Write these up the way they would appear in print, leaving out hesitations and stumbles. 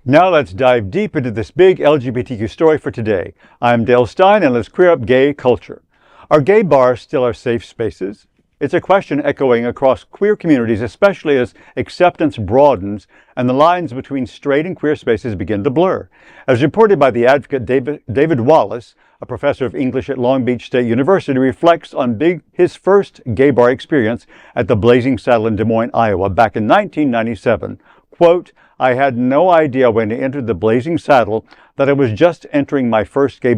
Now let's dive deep into this big LGBTQ story for today. I'm Dale Stein, and let's queer up gay culture. Are gay bars still our safe spaces? It's a question echoing across queer communities, especially as acceptance broadens and the lines between straight and queer spaces begin to blur. As reported by the advocate David Wallace, a professor of English at Long Beach State University, reflects on his first gay bar experience at the Blazing Saddle in Des Moines, Iowa, back in 1997. Quote, I had no idea when I entered the Blazing Saddle that I was not just entering my first gay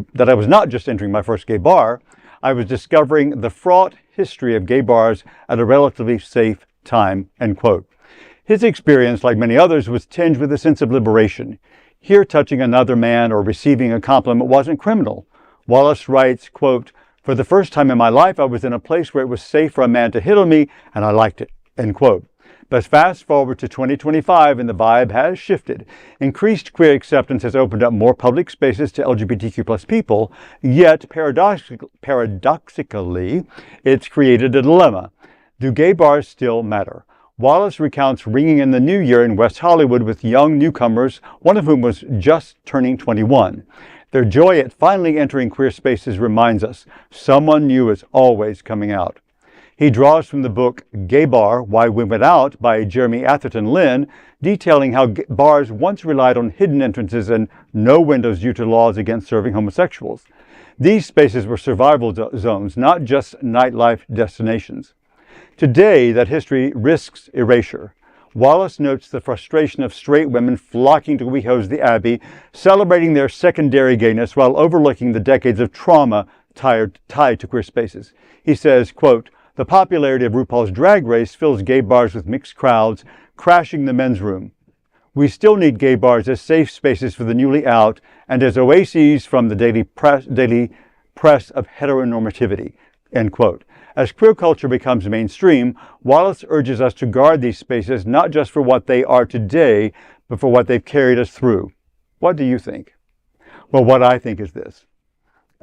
bar. I was discovering the fraught history of gay bars at a relatively safe time, end quote. His experience, like many others, was tinged with a sense of liberation. Here, touching another man or receiving a compliment wasn't criminal. Wallace writes, quote, for the first time in my life, I was in a place where it was safe for a man to hit on me, and I liked it, end quote. But fast forward to 2025 and the vibe has shifted. Increased queer acceptance has opened up more public spaces to LGBTQ plus people, yet paradoxically, it's created a dilemma. Do gay bars still matter? Wallace recounts ringing in the new year in West Hollywood with young newcomers, one of whom was just turning 21. Their joy at finally entering queer spaces reminds us someone new is always coming out. He draws from the book Gay Bar, Why We Went Out by Jeremy Atherton Lin, detailing how bars once relied on hidden entrances and no windows due to laws against serving homosexuals. These spaces were survival zones, not just nightlife destinations. Today, that history risks erasure. Wallace notes the frustration of straight women flocking to WeHo's the Abbey, celebrating their secondary gayness while overlooking the decades of trauma tied to queer spaces. He says, quote, the popularity of RuPaul's Drag Race fills gay bars with mixed crowds, crashing the men's room. We still need gay bars as safe spaces for the newly out and as oases from the daily press of heteronormativity, end quote. As queer culture becomes mainstream, Wallace urges us to guard these spaces not just for what they are today, but for what they've carried us through. What do you think? Well, what I think is this.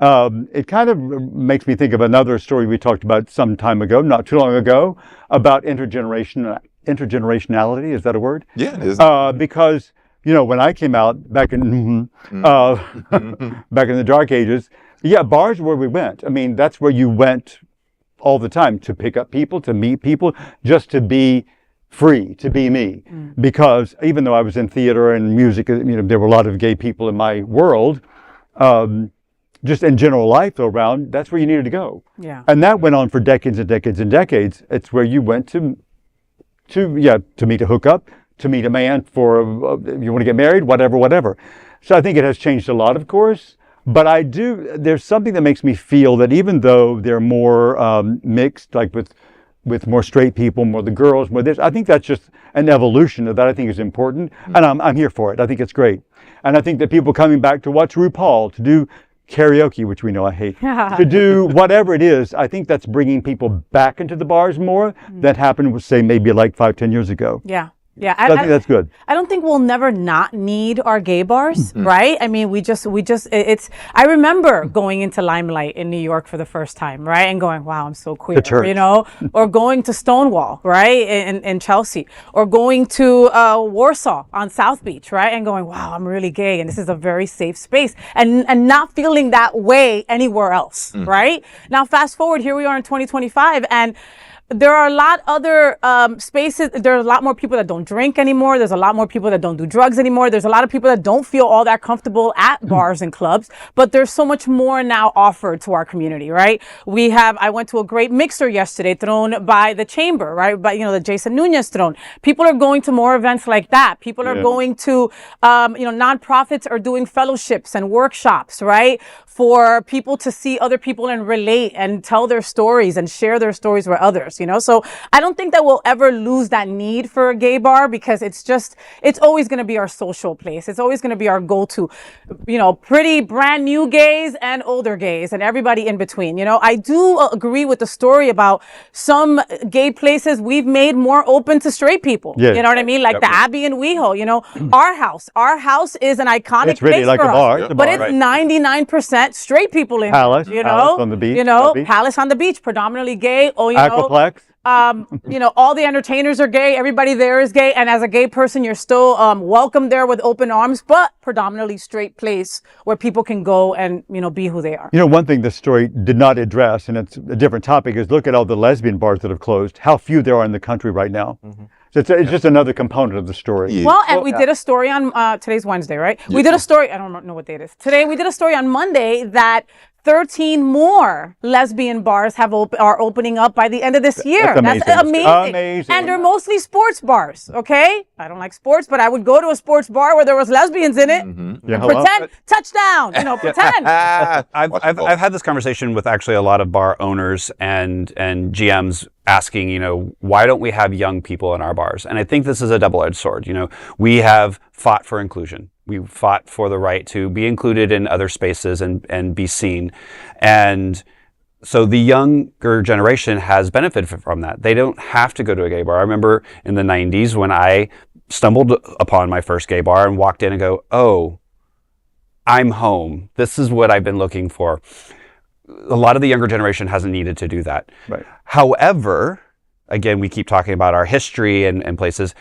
It kind of makes me think of another story we talked about some time ago, not too long ago, about intergenerationality. Is that a word? Yeah, it is. Because, you know, when I came out back in back in the dark ages, yeah, bars were where we went. I mean, that's where you went all the time to pick up people, to meet people, just to be free, to be me. Because even though I was in theater and music, you know, there were a lot of gay people in my world. Just in general life around, that's where you needed to go. Yeah. And that went on for decades and decades and decades. It's where you went to meet a hookup, to meet a man for, you want to get married, whatever. So I think it has changed a lot, of course. But there's something that makes me feel that even though they're more mixed, like with more straight people, more the girls, more this, I think that's just an evolution of that I think is important. And I'm here for it. I think it's great. And I think that people coming back to watch RuPaul, to do karaoke, which we know I hate, to do whatever it is, I think that's bringing people back into the bars more than happened with, say, maybe like 5-10 years ago. Yeah. Yeah, I think that's good. I don't think we'll never not need our gay bars, right? I mean, I remember going into Limelight in New York for the first time, right? And going, wow, I'm so queer, you know? Or going to Stonewall, right? In Chelsea. Or going to Warsaw on South Beach, right? And going, wow, I'm really gay and this is a very safe space. And not feeling that way anywhere else, right? Now, fast forward, here we are in 2025 and there are a lot other spaces. There are a lot more people that don't drink anymore. There's a lot more people that don't do drugs anymore. There's a lot of people that don't feel all that comfortable at bars and clubs, but there's so much more now offered to our community, right? I went to a great mixer yesterday thrown by the Chamber, right? By, you know, the Jason Nunez throne. People are going to more events like that. People are going to, nonprofits are doing fellowships and workshops, right? For people to see other people and relate and tell their stories and share their stories with others. You know, so I don't think that we'll ever lose that need for a gay bar because it's always going to be our social place. It's always going to be our go-to, you know, pretty brand new gays and older gays and everybody in between. You know, I do agree with the story about some gay places we've made more open to straight people. Yeah. You know what I mean? Like the Abbey in WeHo, you know, our house is an iconic it's really place like for a us, bar, but it's 99% straight people in Palace, there, you know, Palace on the beach, Palace on the beach, predominantly gay. Oh, you Aquaplex. know, all the entertainers are gay, everybody there is gay, and as a gay person, you're still welcome there with open arms, but predominantly straight place where people can go and, be who they are. One thing this story did not address, and it's a different topic, is look at all the lesbian bars that have closed, how few there are in the country right now. So it's just another component of the story. Yeah. Well, and we did a story on, today's Wednesday, right? Yeah. We did a story, I don't know what day it is. Today, we did a story on Monday that 13 more lesbian bars are opening up by the end of this year. That's amazing. And they're mostly sports bars, okay? I don't like sports, but I would go to a sports bar where there was lesbians in it. Yeah, pretend, touchdown, pretend. I've had this conversation with actually a lot of bar owners and GMs asking, why don't we have young people in our bars? And I think this is a double-edged sword. We have fought for inclusion. We fought for the right to be included in other spaces and be seen. And so the younger generation has benefited from that. They don't have to go to a gay bar. I remember in the 90s when I stumbled upon my first gay bar and walked in and go, oh, I'm home. This is what I've been looking for. A lot of the younger generation hasn't needed to do that. Right. However, again, we keep talking about our history and places.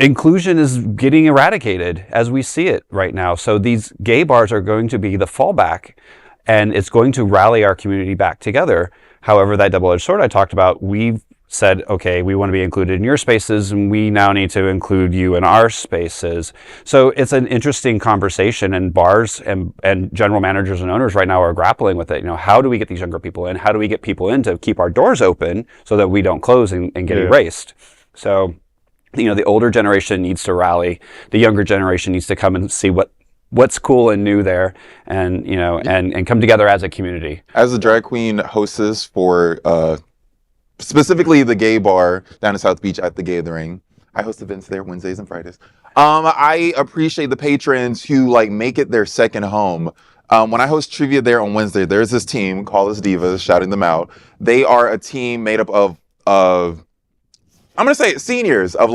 Inclusion is getting eradicated as we see it right now. So these gay bars are going to be the fallback, and it's going to rally our community back together. However, that double-edged sword I talked about, we've said, okay, we want to be included in your spaces, and we now need to include you in our spaces. So it's an interesting conversation, and bars and general managers and owners right now are grappling with it. How do we get these younger people in? How do we get people in to keep our doors open so that we don't close and get erased? So the older generation needs to rally. The younger generation needs to come and see what's cool and new there, and and come together as a community. As a drag queen hostess for specifically the gay bar down in South Beach at the Gathering, I host events there Wednesdays and Fridays. I appreciate the patrons who make it their second home. When I host trivia there on Wednesday, there's this team called Us Divas, shouting them out. They are a team made up of I'm going to say seniors of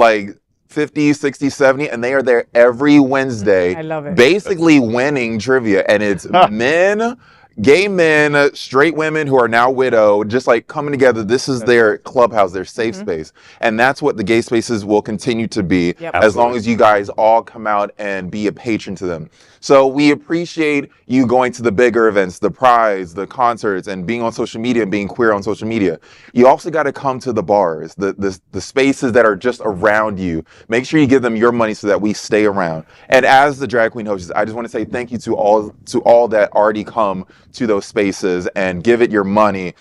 50, 60, 70, and they are there every Wednesday. I love it. Basically winning trivia. And it's men, gay men, straight women who are now widowed, just coming together. This is their clubhouse, their safe space. And that's what the gay spaces will continue to be as long as you guys all come out and be a patron to them. So we appreciate you going to the bigger events, the prides, the concerts, and being on social media and being queer on social media. You also got to come to the bars, the spaces that are just around you. Make sure you give them your money so that we stay around. And as the drag queen hostess, I just want to say thank you to all that already come to those spaces and give it your money.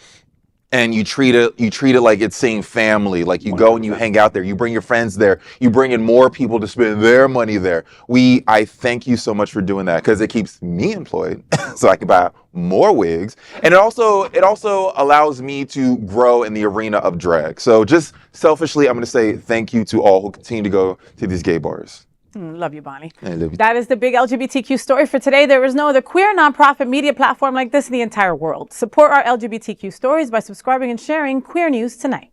And you treat it like it's seeing family. You go and you hang out there. You bring your friends there. You bring in more people to spend their money there. I thank you so much for doing that because it keeps me employed, so I can buy more wigs, and it also allows me to grow in the arena of drag. So just selfishly, I'm going to say thank you to all who continue to go to these gay bars. Love you, Bonnie. I love you. That is the big LGBTQ story for today. There is no other queer nonprofit media platform like this in the entire world. Support our LGBTQ stories by subscribing and sharing Queer News Tonight.